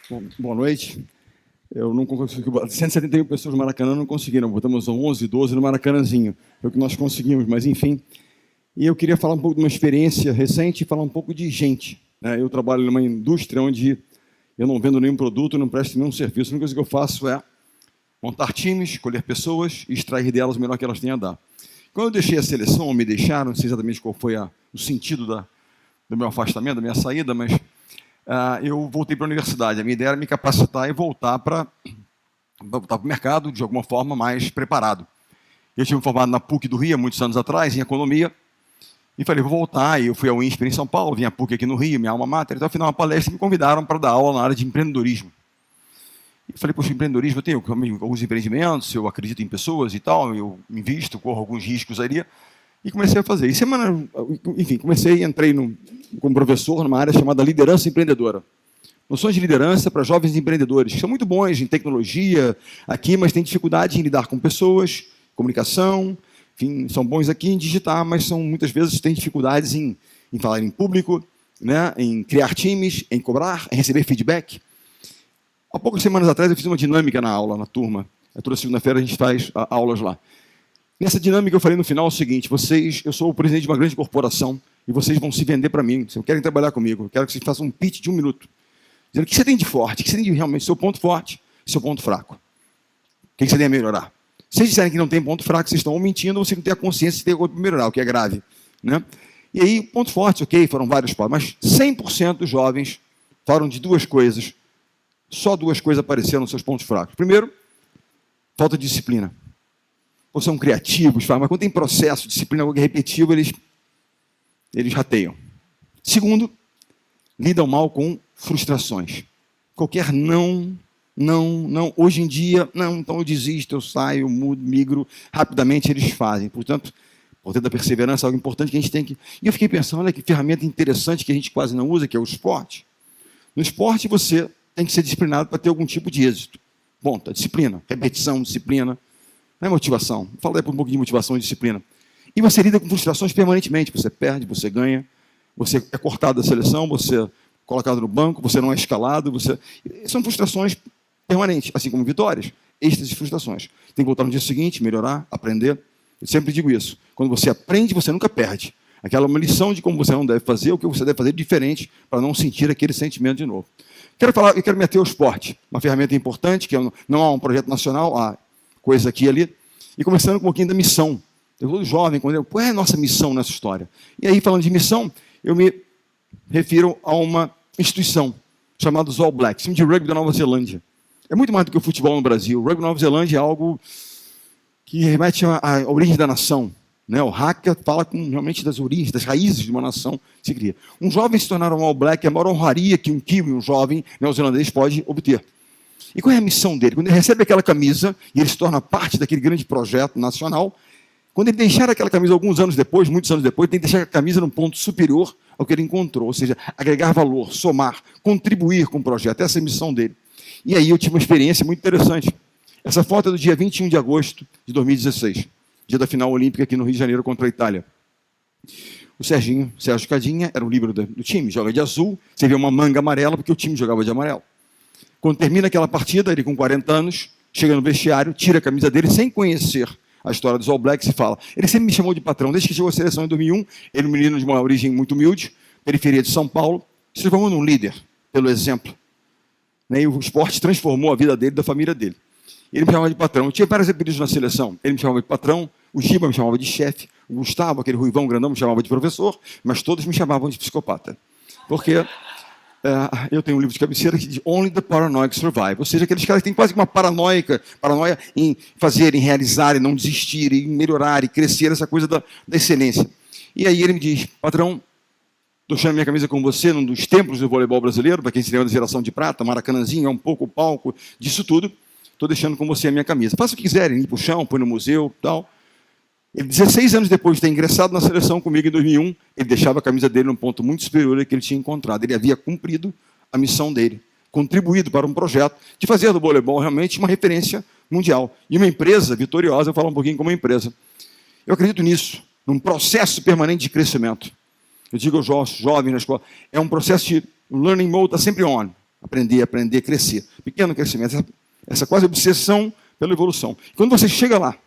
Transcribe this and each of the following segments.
Bom, boa noite. Eu não consegui. 171 pessoas no Maracanã não conseguiram. Botamos 11, 12 no Maracanãzinho. Foi o que nós conseguimos, mas enfim. E eu queria falar um pouco de uma experiência recente e falar um pouco de gente. Eu trabalho numa indústria onde eu não vendo nenhum produto, não presto nenhum serviço. A única coisa que eu faço é montar times, escolher pessoas e extrair delas o melhor que elas têm a dar. Quando eu deixei a seleção, ou me deixaram, não sei exatamente qual foi o sentido do meu afastamento, da minha saída, mas eu voltei para a universidade. A minha ideia era me capacitar e voltar para o mercado de alguma forma mais preparado. Eu tinha me formado na PUC do Rio, há muitos anos atrás, em economia, e falei, vou voltar. E eu fui ao INSPER em São Paulo, vim à PUC aqui no Rio, minha alma mater. Então, ao final da palestra, me convidaram para dar aula na área de empreendedorismo. E falei, poxa, empreendedorismo, eu tenho alguns empreendimentos, eu acredito em pessoas e tal, eu invisto, corro alguns riscos ali. E comecei a fazer. E entrei como professor numa área chamada liderança empreendedora. Noções de liderança para jovens empreendedores, que são muito bons em tecnologia aqui, mas têm dificuldade em lidar com pessoas, comunicação, enfim, são bons aqui em digitar, mas muitas vezes têm dificuldades em falar em público, em criar times, em cobrar, em receber feedback. Há poucas semanas atrás eu fiz uma dinâmica na aula, na turma. Toda segunda-feira a gente faz aulas lá. Nessa dinâmica eu falei no final o seguinte, eu sou o presidente de uma grande corporação e vocês vão se vender para mim, vocês querem trabalhar comigo, eu quero que vocês façam um pitch de 1 minuto. Dizendo o que você tem de forte, o que você tem de realmente seu ponto forte e seu ponto fraco. O que você tem a melhorar? Se vocês disserem que não tem ponto fraco, vocês estão mentindo ou vocês não têm a consciência de ter coisa para melhorar, o que é grave. E aí, ponto forte, ok, foram vários pontos, mas 100% dos jovens falaram de 2 coisas, só 2 coisas apareceram nos seus pontos fracos. Primeiro, falta de disciplina. Ou são criativos, mas quando tem processo, disciplina, algo repetitivo, eles rateiam. Segundo, lidam mal com frustrações. Qualquer não, hoje em dia, não, então eu desisto, eu saio, mudo, migro, rapidamente eles fazem. Portanto, da perseverança é algo importante que a gente tem que... E eu fiquei pensando, olha que ferramenta interessante que a gente quase não usa, que é o esporte. No esporte você tem que ser disciplinado para ter algum tipo de êxito. Ponto, a disciplina, repetição, disciplina. Não é motivação. Fala aí um pouco de motivação e disciplina. E você lida com frustrações permanentemente. Você perde, você ganha, você é cortado da seleção, você é colocado no banco, você não é escalado. São frustrações permanentes, assim como vitórias. Extras de frustrações. Tem que voltar no dia seguinte, melhorar, aprender. Eu sempre digo isso. Quando você aprende, você nunca perde. Aquela é uma lição de como você não deve fazer, o que você deve fazer diferente para não sentir aquele sentimento de novo. Eu quero me ater ao esporte. Uma ferramenta importante, que não há um projeto nacional, há coisa aqui e ali, e começando com um pouquinho da missão. Eu sou jovem, qual é a nossa missão nessa história? E aí, falando de missão, eu me refiro a uma instituição chamada os All Blacks, time de rugby da Nova Zelândia. É muito mais do que o futebol no Brasil. O rugby da Nova Zelândia é algo que remete à origem da nação. O Haka fala realmente das origens, das raízes de uma nação que se cria. Um jovem se tornar um All Black é a maior honraria que um kiwi, um jovem neozelandês, pode obter. E qual é a missão dele? Quando ele recebe aquela camisa e ele se torna parte daquele grande projeto nacional, quando ele deixar aquela camisa muitos anos depois, ele tem que deixar a camisa num ponto superior ao que ele encontrou, ou seja, agregar valor, somar, contribuir com o projeto. Essa é a missão dele. E aí eu tive uma experiência muito interessante. Essa foto é do dia 21 de agosto de 2016, dia da final olímpica aqui no Rio de Janeiro contra a Itália. O Sérgio Cadinha era o líbero do time, joga de azul, você vê uma manga amarela porque o time jogava de amarelo. Quando termina aquela partida, ele com 40 anos, chega no vestiário, tira a camisa dele sem conhecer a história dos All Blacks e fala, ele sempre me chamou de patrão, desde que chegou à seleção em 2001, ele é um menino de uma origem muito humilde, periferia de São Paulo, se transformou num líder, pelo exemplo. E o esporte transformou a vida dele e da família dele. Ele me chamava de patrão. Eu tinha vários apelidos na seleção. Ele me chamava de patrão, o Giba me chamava de chefe, o Gustavo, aquele ruivão grandão, me chamava de professor, mas todos me chamavam de psicopata. Porque... eu tenho um livro de cabeceira que diz Only the Paranoid Survive, ou seja, aqueles caras que têm quase que uma paranoia em fazer, em realizar, em não desistir, em melhorar, e crescer, essa coisa da excelência. E aí ele me diz, patrão, estou deixando minha camisa com você num dos templos do voleibol brasileiro, para quem se lembra da geração de prata, Maracanãzinho, é um pouco o palco disso tudo, estou deixando com você a minha camisa. Faça o que quiserem, ir para o chão, põe no museu, tal. Ele, 16 anos depois de ter ingressado na seleção comigo em 2001, ele deixava a camisa dele num ponto muito superior ao que ele tinha encontrado. Ele havia cumprido a missão dele, contribuído para um projeto de fazer do voleibol realmente uma referência mundial. E uma empresa vitoriosa, eu falo um pouquinho como uma empresa. Eu acredito nisso, num processo permanente de crescimento. Eu digo aos jovens na escola, é um processo de learning mode, está sempre on. aprender, crescer. Pequeno crescimento, essa quase obsessão pela evolução. Quando você chega lá,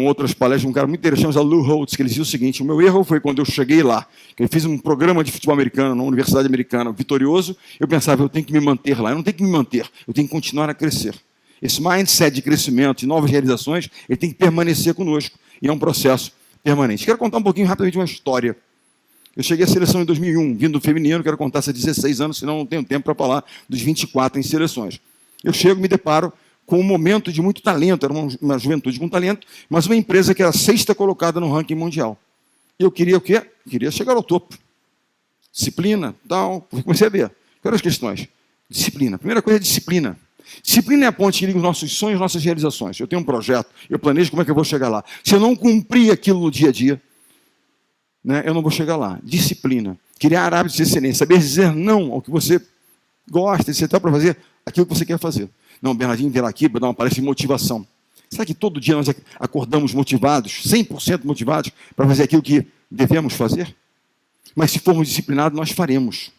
outras palestras de um cara muito interessante, chamado Lou Holtz, que ele dizia o seguinte: o meu erro foi quando eu cheguei lá, que eu fiz um programa de futebol americano na Universidade Americana, vitorioso, eu pensava, eu tenho que me manter lá. Eu não tenho que me manter, eu tenho que continuar a crescer. Esse mindset de crescimento, de novas realizações, ele tem que permanecer conosco, e é um processo permanente. Quero contar um pouquinho rapidamente uma história. Eu cheguei à seleção em 2001, vindo do feminino, quero contar há 16 anos, senão não tenho tempo para falar dos 24 em seleções. Eu chego, me deparo com um momento de muito talento, era uma juventude com talento, mas uma empresa que era 6ª colocada no ranking mundial. E eu queria o quê? Queria chegar ao topo. Disciplina, tal. Comecei a ver. Quais eram as questões? Disciplina. A primeira coisa é disciplina. Disciplina é a ponte que liga os nossos sonhos, nossas realizações. Eu tenho um projeto, eu planejo como é que eu vou chegar lá. Se eu não cumprir aquilo no dia a dia, né, eu não vou chegar lá. Disciplina. Criar hábitos de excelência. Saber dizer não ao que você gosta, você está para fazer aquilo que você quer fazer. Não, o Bernardinho virá aqui para dar uma palestra de motivação. Será que todo dia nós acordamos motivados, 100% motivados, para fazer aquilo que devemos fazer? Mas se formos disciplinados, nós faremos.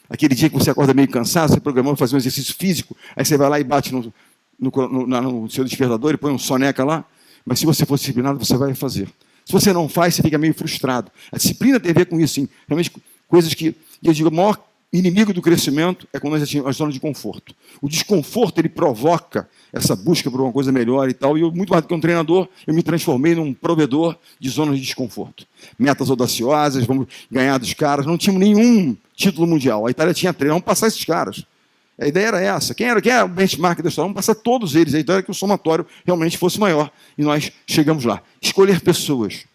Aquele dia que você acorda meio cansado, você programou fazer um exercício físico, aí você vai lá e bate no seu despertador e põe um soneca lá, mas se você for disciplinado, você vai fazer. Se você não faz, você fica meio frustrado. A disciplina tem a ver com isso, sim. Realmente, coisas que, eu digo, o maior inimigo do crescimento é quando nós atingimos a zona de conforto. O desconforto, ele provoca essa busca por uma coisa melhor e tal, e eu, muito mais do que um treinador, eu me transformei num provedor de zonas de desconforto. Metas audaciosas, vamos ganhar dos caras, não tínhamos nenhum título mundial. A Itália tinha 3, vamos passar esses caras. A ideia era essa. Quem era o benchmark da história? Vamos passar todos eles. A ideia era que o somatório realmente fosse maior. E nós chegamos lá. Escolher pessoas.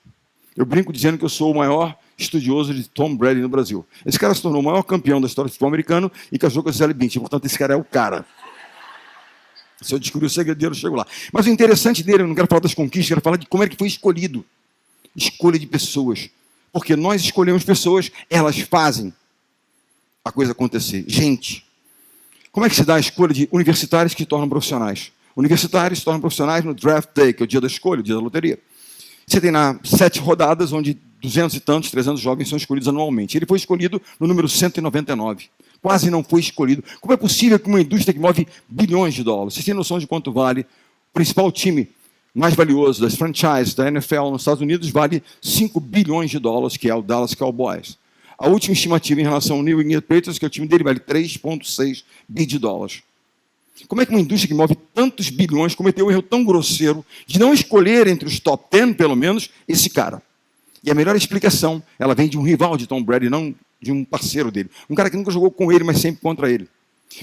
Eu brinco dizendo que eu sou o maior estudioso de Tom Brady no Brasil. Esse cara se tornou o maior campeão da história do futebol americano e casou com a Gisele Bündchen. Portanto, esse cara é o cara. Se eu descobrir o segredo dele, eu chego lá. Mas o interessante dele, eu não quero falar das conquistas, eu quero falar de como é que foi escolhido. Escolha de pessoas. Porque nós escolhemos pessoas, elas fazem a coisa acontecer. Gente, como é que se dá a escolha de universitários que se tornam profissionais? Universitários se tornam profissionais no draft day, que é o dia da escolha, o dia da loteria. Você tem 7 rodadas, onde 200 e tantos, 300 jovens são escolhidos anualmente. Ele foi escolhido no número 199. Quase não foi escolhido. Como é possível que uma indústria que move bilhões de dólares, vocês têm noção de quanto vale, o principal time mais valioso das franchises da NFL nos Estados Unidos vale 5 bilhões de dólares, que é o Dallas Cowboys. A última estimativa em relação ao New England Patriots, que é o time dele, vale 3,6 bi de dólares. Como é que uma indústria que move tantos bilhões cometeu um erro tão grosseiro de não escolher entre os top 10, pelo menos, esse cara? E a melhor explicação, ela vem de um rival de Tom Brady, não de um parceiro dele. Um cara que nunca jogou com ele, mas sempre contra ele.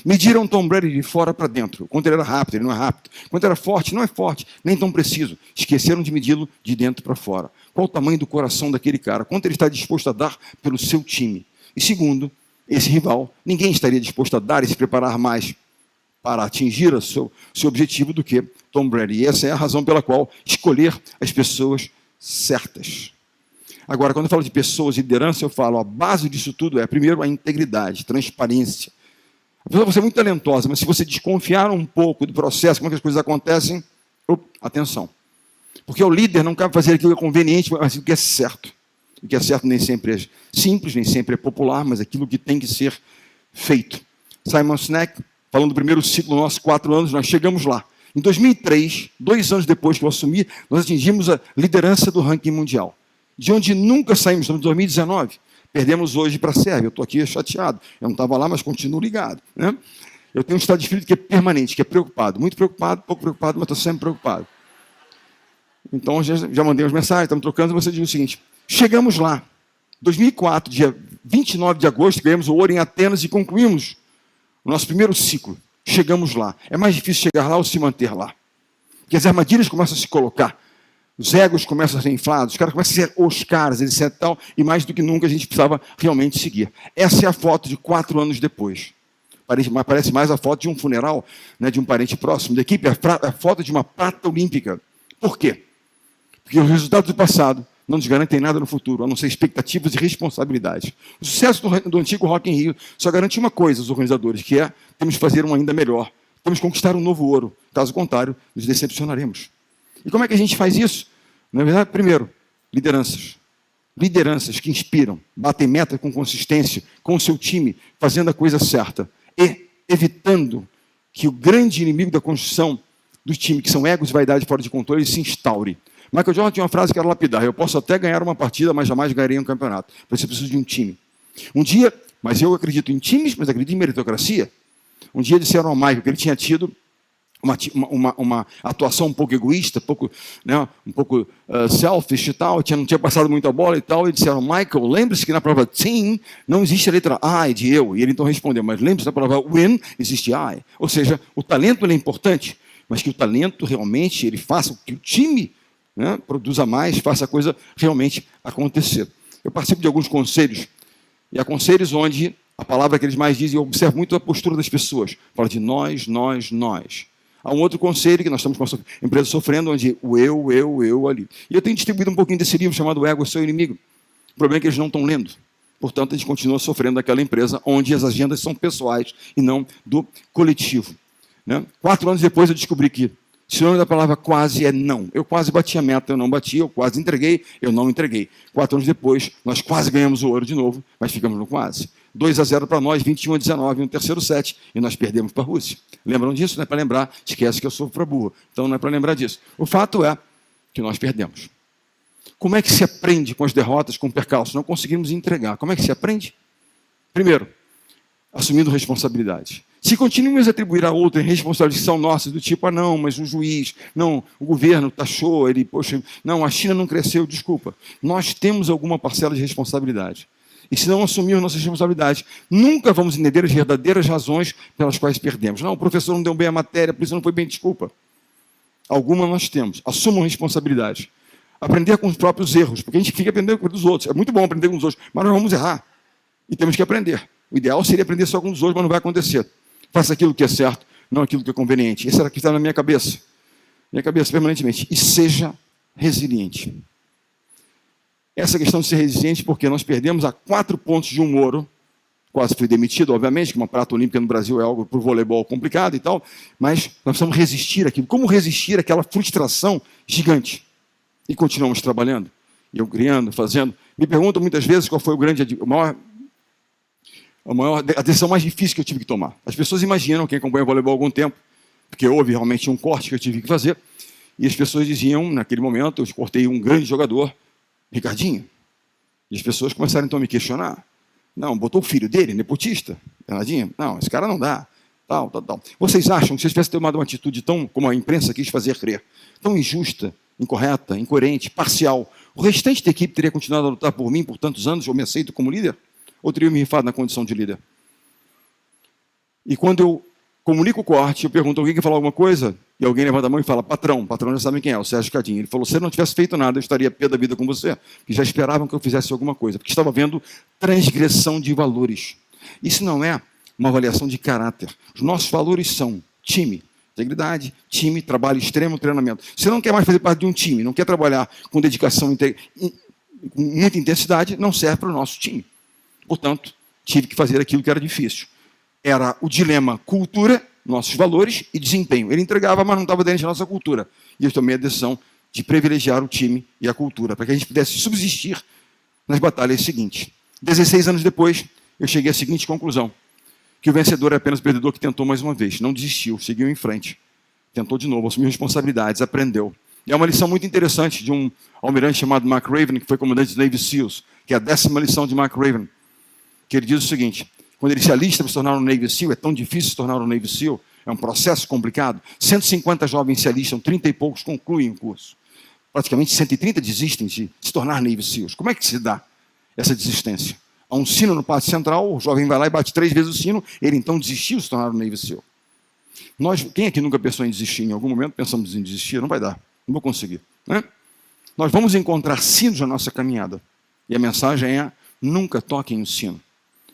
Mediram Tom Brady de fora para dentro. Quanto ele era rápido, ele não é rápido. Quanto era forte, não é forte, nem tão preciso. Esqueceram de medi-lo de dentro para fora. Qual o tamanho do coração daquele cara? Quanto ele está disposto a dar pelo seu time? E segundo, esse rival, ninguém estaria disposto a dar e se preparar mais para atingir o seu objetivo do que Tom Brady. E essa é a razão pela qual escolher as pessoas certas. Agora, quando eu falo de pessoas e liderança, eu falo, a base disso tudo é, primeiro, a integridade, transparência. A pessoa pode ser muito talentosa, mas se você desconfiar um pouco do processo, como é que as coisas acontecem, atenção. Porque o líder não cabe fazer aquilo que é conveniente, mas aquilo que é certo. O que é certo nem sempre é simples, nem sempre é popular, mas aquilo que tem que ser feito. Simon Sinek, falando do primeiro ciclo nosso, 4 anos, nós chegamos lá. Em 2003, 2 anos depois que eu assumi, nós atingimos a liderança do ranking mundial. De onde nunca saímos, estamos em 2019. Perdemos hoje para a Sérvia. Eu estou aqui chateado. Eu não estava lá, mas continuo ligado. Né? Eu tenho um estado de espírito que é permanente, que é preocupado. Muito preocupado, pouco preocupado, mas estou sempre preocupado. Então, já mandei umas mensagens, estamos trocando, e você diz o seguinte, chegamos lá. 2004, dia 29 de agosto, ganhamos o ouro em Atenas e concluímos o nosso primeiro ciclo. Chegamos lá. É mais difícil chegar lá ou se manter lá. Porque as armadilhas começam a se colocar. Os egos começam a ser inflados, os caras começam a ser os caras, etc. Tal, e mais do que nunca a gente precisava realmente seguir. Essa é a foto de 4 anos depois. Parece mais a foto de um funeral, né, de um parente próximo da equipe, a foto de uma prata olímpica. Por quê? Porque os resultados do passado não nos garantem nada no futuro, a não ser expectativas e responsabilidades. O sucesso do antigo Rock in Rio só garante uma coisa, os organizadores, que é temos que fazer um ainda melhor. Temos que conquistar um novo ouro. Caso contrário, nos decepcionaremos. E como é que a gente faz isso? Na verdade, primeiro, lideranças. lideranças que inspiram, batem meta com consistência, com o seu time, fazendo a coisa certa e evitando que o grande inimigo da construção do time, que são egos e vaidade fora de controle, se instaure. Michael Jordan tinha uma frase que era lapidar: eu posso até ganhar uma partida, mas jamais ganharei um campeonato. Por isso eu preciso de um time. Um dia, mas eu acredito em times, mas acredito em meritocracia. Um dia disseram ao Michael que ele tinha tido uma atuação um pouco egoísta, um pouco selfish e tal, não tinha passado muito a bola e tal, e disseram: Michael, lembre-se que na prova team não existe a letra I de eu. E ele então respondeu: mas lembre-se na prova win existe I. Ou seja, o talento ele é importante, mas que o talento realmente ele faça que o time produza mais, faça a coisa realmente acontecer. Eu participo de alguns conselhos, e há conselhos onde a palavra que eles mais dizem, eu observo muito a postura das pessoas. Fala de nós, nós, nós. Há um outro conselho que nós estamos com a empresa sofrendo, onde o eu ali. E eu tenho distribuído um pouquinho desse livro chamado O Ego, Seu Inimigo. O problema é que eles não estão lendo. Portanto, a gente continua sofrendo daquela empresa onde as agendas são pessoais e não do coletivo. 4 anos depois eu descobri que o sinônimo da palavra quase é não. Eu quase bati a meta, eu não bati, eu quase entreguei, eu não entreguei. 4 anos depois, nós quase ganhamos o ouro de novo, mas ficamos no quase. 2-0 para nós, 21-19 no terceiro set, e nós perdemos para a Rússia. Lembram disso? Não é para lembrar, esquece que eu sou para burro. Então não é para lembrar disso. O fato é que nós perdemos. Como é que se aprende com as derrotas, com percalços? Não conseguimos entregar. Como é que se aprende? Primeiro, assumindo responsabilidade. Se continuamos a atribuir a outra responsabilidades que são nossas, do tipo, não, mas o juiz, não, o governo taxou, não, a China não cresceu, desculpa. Nós temos alguma parcela de responsabilidade. E se não assumirmos nossas responsabilidades, nunca vamos entender as verdadeiras razões pelas quais perdemos. Não, o professor não deu bem a matéria, por isso não foi bem, desculpa. Alguma nós temos. Assumam responsabilidade. Aprender com os próprios erros, porque a gente fica aprendendo com os outros. É muito bom aprender com os outros, mas nós vamos errar. E temos que aprender. O ideal seria aprender só com os outros, mas não vai acontecer. Faça aquilo que é certo, não aquilo que é conveniente. Isso era o que está na minha cabeça. Minha cabeça permanentemente. E seja resiliente. Essa questão de ser resiliente, porque nós perdemos a 4 pontos de um ouro. Quase fui demitido, obviamente, que uma prata olímpica no Brasil é algo para o voleibol complicado e tal. Mas nós precisamos resistir àquilo. Como resistir àquela frustração gigante? E continuamos trabalhando. E eu criando, fazendo. Me perguntam muitas vezes qual foi a decisão mais difícil que eu tive que tomar. As pessoas imaginam, quem acompanha o voleibol há algum tempo, porque houve realmente um corte que eu tive que fazer, e as pessoas diziam, naquele momento, eu cortei um grande jogador, Ricardinho. E as pessoas começaram então a me questionar. Não, botou o filho dele, nepotista, Bernardinho. Não, esse cara não dá. Tal. Vocês acham que se eu tivesse tomado uma atitude tão, como a imprensa quis fazer crer, tão injusta, incorreta, incoerente, parcial, o restante da equipe teria continuado a lutar por mim por tantos anos, eu me aceito como líder? Ou teria me rifado na condição de líder? E quando eu comunico o corte, eu pergunto, alguém quer falar alguma coisa? E alguém levanta a mão e fala, patrão já sabem quem é, o Sérgio Cadinho. Ele falou, se eu não tivesse feito nada, eu estaria pé da vida com você, porque já esperavam que eu fizesse alguma coisa, porque estava vendo transgressão de valores. Isso não é uma avaliação de caráter. Os nossos valores são time, integridade, time, trabalho extremo, treinamento. Você não quer mais fazer parte de um time, não quer trabalhar com dedicação, com muita intensidade, não serve para o nosso time. Portanto, tive que fazer aquilo que era difícil. Era o dilema cultura, nossos valores e desempenho. Ele entregava, mas não estava dentro da nossa cultura. E eu tomei a decisão de privilegiar o time e a cultura, para que a gente pudesse subsistir nas batalhas seguintes. 16 anos depois, eu cheguei à seguinte conclusão, que o vencedor é apenas o perdedor que tentou mais uma vez, não desistiu, seguiu em frente. Tentou de novo, assumiu responsabilidades, aprendeu. E é uma lição muito interessante de um almirante chamado Mark Raven, que foi comandante dos Navy SEALs, que é a 10ª lição de Mark Raven, que ele diz o seguinte, quando ele se alista para se tornar um Navy SEAL, é tão difícil se tornar um Navy SEAL, é um processo complicado, 150 jovens se alistam, 30 e poucos concluem o curso. Praticamente 130 desistem de se tornar Navy SEALs. Como é que se dá essa desistência? Há um sino no pátio central, o jovem vai lá e bate 3 vezes o sino, ele então desistiu de se tornar um Navy SEAL. Quem aqui nunca pensou em desistir? Em algum momento pensamos em desistir, não vai dar, não vou conseguir. Né? Nós vamos encontrar sinos na nossa caminhada. E a mensagem é, nunca toquem o sino.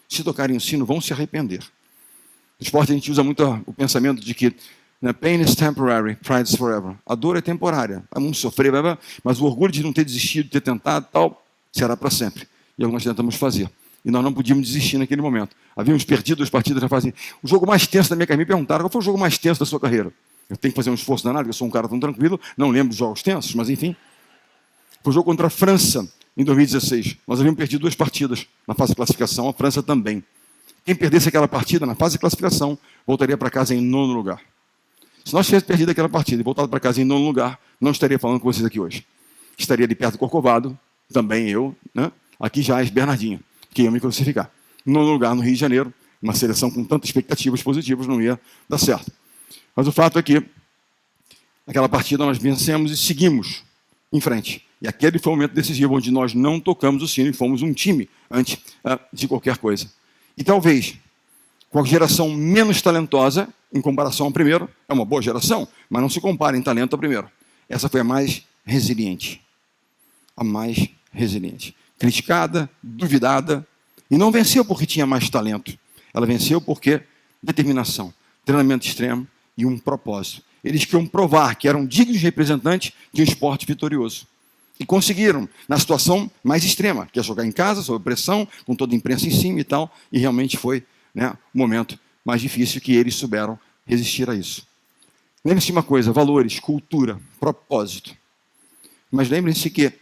Se tocarem o sino, vão se arrepender. No esporte a gente usa muito o pensamento de que pain is temporary, pride is forever. A dor é temporária, vamos sofrer, mas o orgulho de não ter desistido, de ter tentado, tal, será para sempre. E é o que nós tentamos fazer. E nós não podíamos desistir naquele momento. Havíamos perdido 2 partidas na fase. O jogo mais tenso da minha carreira, me perguntaram qual foi o jogo mais tenso da sua carreira. Eu tenho que fazer um esforço danado, porque eu sou um cara tão tranquilo, não lembro dos jogos tensos, mas enfim. Foi o jogo contra a França, em 2016. Nós havíamos perdido 2 partidas na fase de classificação, a França também. Quem perdesse aquela partida na fase de classificação, voltaria para casa em 9º lugar. Se nós tivéssemos perdido aquela partida e voltado para casa em 9º lugar, não estaria falando com vocês aqui hoje. Estaria ali perto do Corcovado, também eu, né? Aqui já é Bernardinho, que ia me classificar. Em 9º lugar no Rio de Janeiro, uma seleção com tantas expectativas positivas não ia dar certo. Mas o fato é que aquela partida nós vencemos e seguimos em frente. E aquele foi o momento decisivo onde nós não tocamos o sino e fomos um time antes de qualquer coisa. E talvez, com a geração menos talentosa, em comparação ao primeiro, é uma boa geração, mas não se compara em talento ao primeiro. Essa foi a mais resiliente. A mais resiliente. Criticada, duvidada, e não venceu porque tinha mais talento. Ela venceu porque determinação, treinamento extremo e um propósito. Eles queriam provar que eram dignos representantes de um esporte vitorioso. E conseguiram, na situação mais extrema, que é jogar em casa, sob pressão, com toda a imprensa em cima e tal, e realmente foi, né, o momento mais difícil que eles souberam resistir a isso. Lembre-se de uma coisa, valores, cultura, propósito. Mas lembrem-se que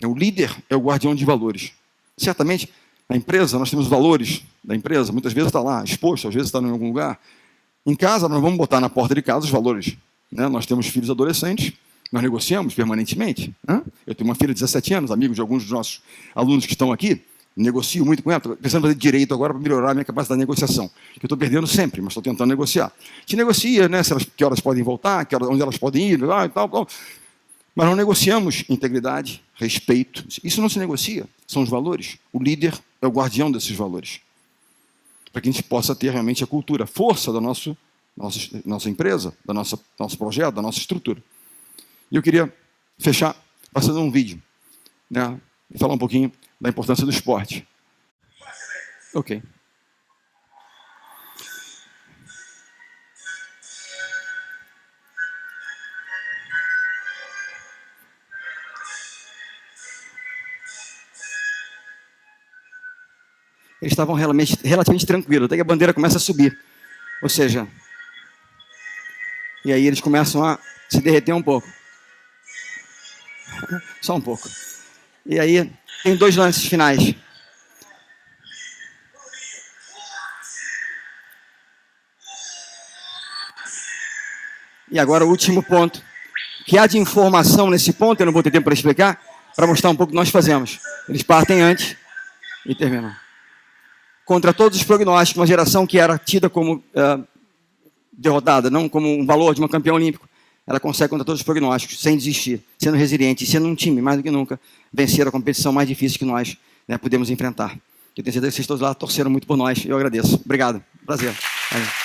o líder é o guardião de valores. Certamente, na empresa, nós temos valores da empresa, muitas vezes está lá exposto, às vezes está em algum lugar. Em casa, nós vamos botar na porta de casa os valores. Né? Nós temos filhos adolescentes, nós negociamos permanentemente. Né? Eu tenho uma filha de 17 anos, amigos de alguns dos nossos alunos que estão aqui, negocio muito com ela, estou pensando em fazer direito agora para melhorar a minha capacidade de negociação. Eu estou perdendo sempre, mas estou tentando negociar. A gente negocia, né, que horas podem voltar, onde elas podem ir, e tal. Mas não negociamos integridade, respeito. Isso não se negocia, são os valores. O líder é o guardião desses valores. Para que a gente possa ter realmente a cultura, a força da nossa empresa, do nosso projeto, da nossa estrutura. E eu queria fechar passando um vídeo, né, e falar um pouquinho da importância do esporte. Ok. Eles estavam relativamente tranquilos, até que a bandeira começa a subir. Ou seja, e aí eles começam a se derreter um pouco. Só um pouco. E aí tem 2 lances finais. E agora o último ponto. O que há de informação nesse ponto, eu não vou ter tempo para explicar, para mostrar um pouco o que nós fazemos. Eles partem antes e terminam. Contra todos os prognósticos, uma geração que era tida como derrotada, não como um valor de uma campeã olímpico, ela consegue, contra todos os prognósticos, sem desistir, sendo resiliente, sendo um time, mais do que nunca, vencer a competição mais difícil que nós, né, podemos enfrentar. Eu tenho certeza que vocês todos lá torceram muito por nós, eu agradeço. Obrigado, prazer. Valeu.